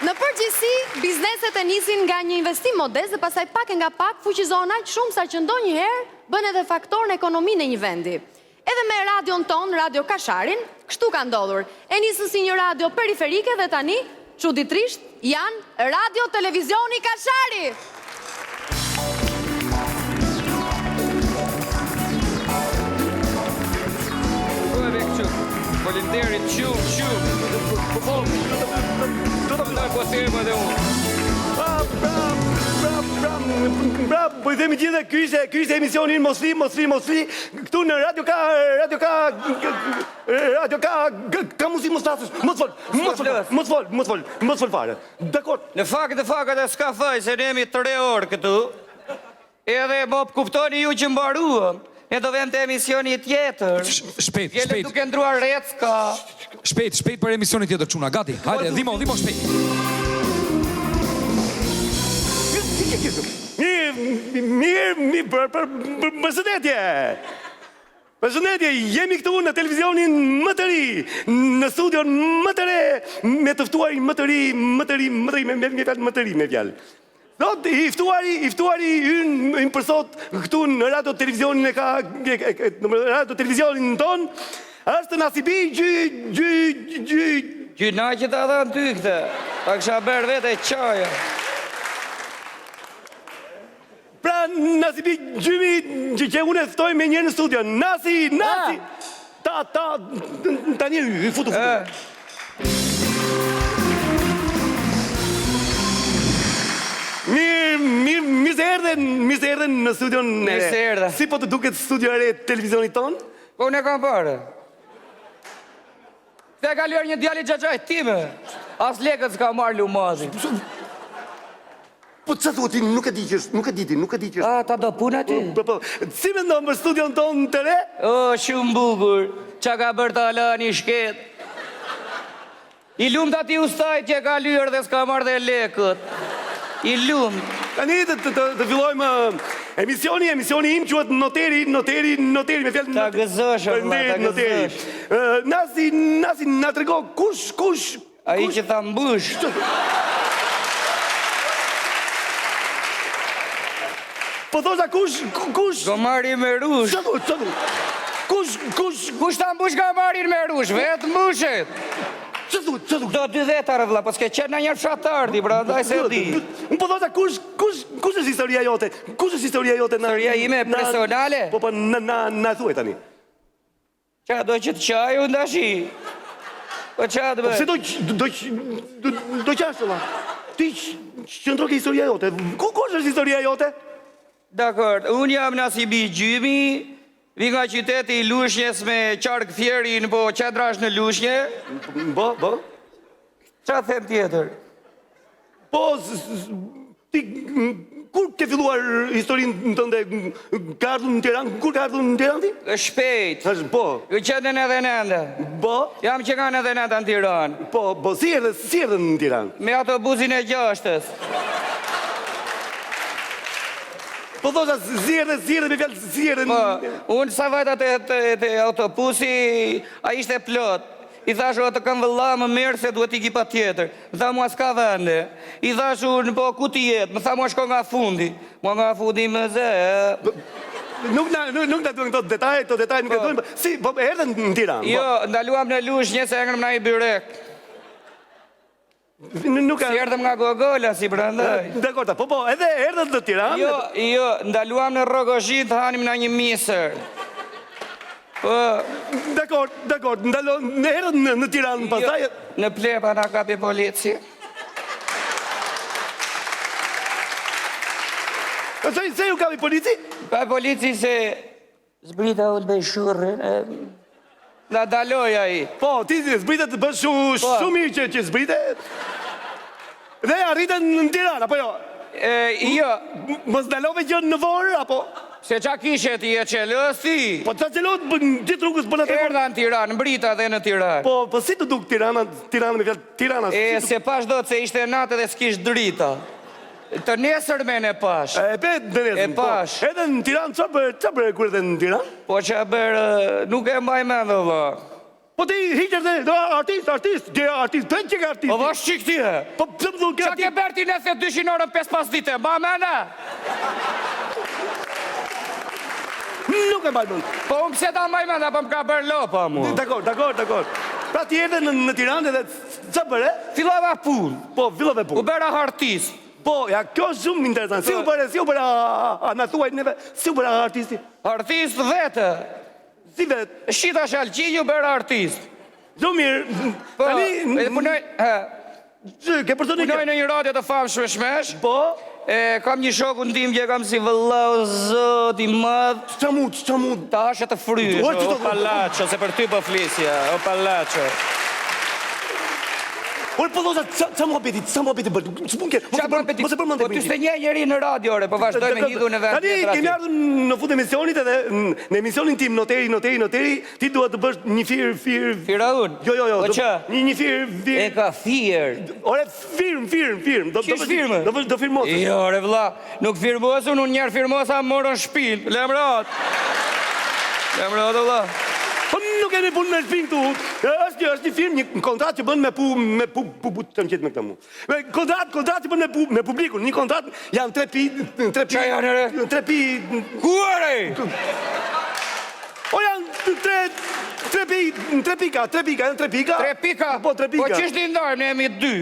Në përgjithësi, bizneset e nisin nga një investim modest dhe pastaj pak e nga pak fuqizohen aq shumë sa që ndonjëherë bën edhe faktor në ekonominë e një vendi. Edhe me radion ton, Radio Kasharin, kështu ka ndodhur. E nisën si një radio periferike dhe tani, çuditërisht, janë Radio Televizioni Kashari. Faleminderit shumë. Do të ndaj po thema dhe unë. Po I themi gjithë, ky ishte emisioni Mosli, këtu në Radio ka muzikë mos flasësh, mos fol fare. Dakor. Në fakt e s'ka faj, se ne jemi 3 orë këtu, edhe më kuptoni ju që mbaruam. Ne do vem të emisioni tjetër. Shpejt. Jelle duke ndruar recka. Shpejt për emisioni tjetër, çuna. Gati. Hajde, dhimo shpejt. Përshëndetje, jemi këtu në televizionin më të ri, në studion më të re, me të ftuarin më të ri me fjalë. Sot, I ftuari ynë për sot këtu në radio televizionin radio televizionin ton, është Nasibi Gjyna që ta dhanë ty këte, ta kësha berë vete qaja. Pra, Nasibi Gjymi që unë e ftoj me një në studion. Nasi! Ta një i futu. Mirë se erdhen në studion. Mirë se erdhe. Si po të duket studio e televizionit ton? Po unë e kam parë. Se ka lërë një djali gjaqaj time. As lekët s'ka marrë lumazi. Po që thua ti, nuk e di që... A, ta do puna ti? Si me ndonë për studion ton të re? O, shumë bukur. Qa ka bërë të ala një shket. I lumë të ati ustaj që ka lërë dhe s'ka marrë dhe lekët. I lumë. Tani të fillojmë emisioni im quhet Noteri me fjalë. Ta gëzosh, gëzosh. Nasi na trego kush ai që tha mbush. Po thosha kush Gomari me rush. Kush ta mbush gomarin me rush, vetë mbushet. Do 20 arë vla, po s'ke qenë në një fshatardi, pra, ndaj se di. Unë po thosha kush është historia jote? Kush është historia jote? Historia ime personale? Po, na thuaj tani. Qa do që të qaj unë dashi? Po qa të bëj? Se do qashtë, la? Ti qëndro ke historia jote. Kush është historia jote? Dakor, unë jam Nasibi Gjymi, vi nga qyteti I Lushnjës me qark fjerin, po qadrash në Lushnje. Po? Qa them tjetër? Po, ti, kur ke filluar historinë tënde, ka ardhur në Tiranë, kur ka ardhur në Tiranë ti? Shpejt. Po. Qëndën edhe nënda. Po? Jam që kanë edhe nënda në Tiranë. Po, si erdhe në Tiranë? Me autobusin e 6-ës. Po thosha, zjerë me fjallë, zjerë... Po, unë sa vajtat e autobusi, a ishte plot. I thashu atë kam vëlla më merë se duhet I ki pa tjetër. Më tha mua s'ka vende. I thashu në po ku ti jetë, më tha mua shko nga fundi. Mua nga fundi më ze. Nuk na duhen këto detaj nuk e duhen. Si, po erdhen në Tiranë? Jo, ndaluam në Lushnjë se engrëm na I byrek. Si erdhëm nga Gogola, si prandaj. Dakor, po, edhe erdhën në Tiranë? Jo, ndaluam në Rogozhin të hanim na një misër. Po... Dakor, erdhën në Tiranë, pastaj... Në Plepa na kapi polici. Se ju kapi polici? Ka polici se... Zbrita u të bëj shurën... Na daloj ai. Po, ti zbritet të bësh shumë mirë që zbritet. Dhe arritën në Tiranë, apo jo? Jo. Mos dalove gjë në vorë, apo? Se qa kishe ti e qelës ti? Po qa qelot gjithë rrugës bëna të... Erda në Tiranë, mbrita dhe në Tiranë. Po si të duk Tirana me fjallë Tirana? Se pash do të se ishte natë dhe s'kish drita. Të nesër me në pash. E nesër, po. Edhe në Tiranë, qa bërë kërë dhe në Tiranë? Po qa bërë, nuk e mbaj me dhe vë. Po ti hiqer dhe artist, gje artist, të që ka artist. Po vash qik ti e? Po pse më thonë Qa ke ke berti nëse 200 orën 5-5 dite, ma mene? Nuk e bajmën. Po unë pse ta maj mene, po më ka bërë lopa mu. Dakor. Pra ti erdhe në Tiranë dhe ç'a bëre? Fillova punë, Po, fillove u punë. bëra artist. Po, ja, kjo është shumë interesant. Si u bëre, a na thuaj neve, si u bëre artisti? Artist vete. Si vetë, Shita shalqinj u bëra artist. do mirë, Po, tani, punoj, ke përsoni punoj në një radio të famë shmesh. Po, Kam një shoku në tim që e kam si vëllau zot i madh. ç'a mund, Ta hashe të frysh, O, që o të- palacho, se për ty po flisja, o palacho. Por po thosa, ç'a më bëti bërë, s'pun ke, mos e bërë Po ty s'te një njeri në radio, re, po vazhdoj me hidhu në vend Tani tjetër kemi aty. ardhur në fund emisionit edhe në emisionin tim noteri, ti duhet të bësh një fir. Fira unë? Jo. Po që? Një fir. E ka fier. Ore firm. Qish firmë? Do firmos. Jo, re vlla, nuk firmosun, unë njerë firmosa morën shpil, lemrat, vlla. Po nuk kemi punë me shpinë këtu. Është një firmë, një kontratë që bën me të më qetë me këtë mu. Kontratë që bën me publikun, një kontratë janë 3 pi. Qa janë, re? 3 pi. Ku are? O janë 3 pika, janë 3 pika. 3 pika? Po 3 pika. Po qështë t'i ndarë, ne jemi 2.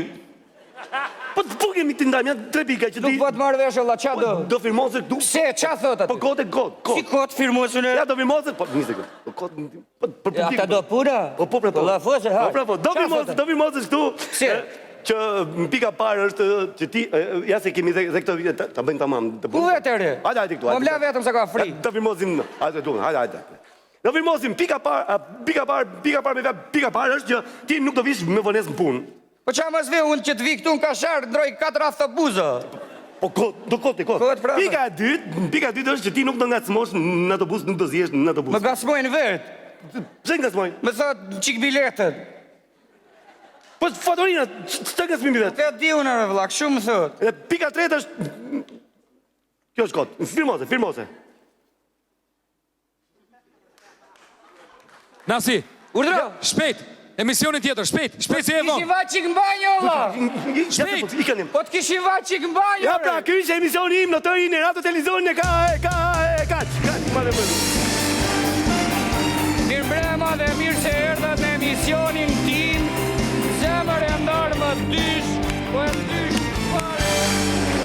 Po kemi të ndajmë, janë 3 pika që Nuk po të marrë vesh, Allah, qa do? do firmose këtu. Se, qa thot Po aty? kod. Si kot firmosun e? Ja do firmose, po nisë këtë. Po kod, për Ja, ta do puna? Po, po. La fose, ha. Po, do firmose këtu. Si? Që pika parë është që ti, ja se kemi dhe këtë vite, ta bëjnë tamam. Ku vetë re? Hajde këtu. Po mla vetëm se ka fri. Do firmosim, hajde këtu, hajde. Do firmosim pika parë me pika parë është që ti nuk do vish me vonesë në punë. Po qa mos ve unë që të vi këtu në Kashar, ndroj 4 autobuza. Po do kote. Kot, prapë. Pika e dytë është që ti nuk do ngacmosh në autobus, nuk do zihesh në autobus. Më gasmojnë vetë. Pse ngacmoj? Më thot qik biletën. Po fatorina, ç'të ngacmim vetë? Te di unë re vllak, shumë më thot. Dhe pika tretë është kjo është kot. Firmose. Nasi, Urdhro. shpejt, emisionin tjetër, shpejt se e Kishin vonë. va qik mbanjo, vlla. I kanë. Po të kishin va qik mbanjo, Ja re. pra, ky ishte emisioni im në të rinë, radio televizionin e ka. Mirë mbrema dhe mirë se erdhët në emisionin tim. Zemër e ndarë më dysh, po e dysh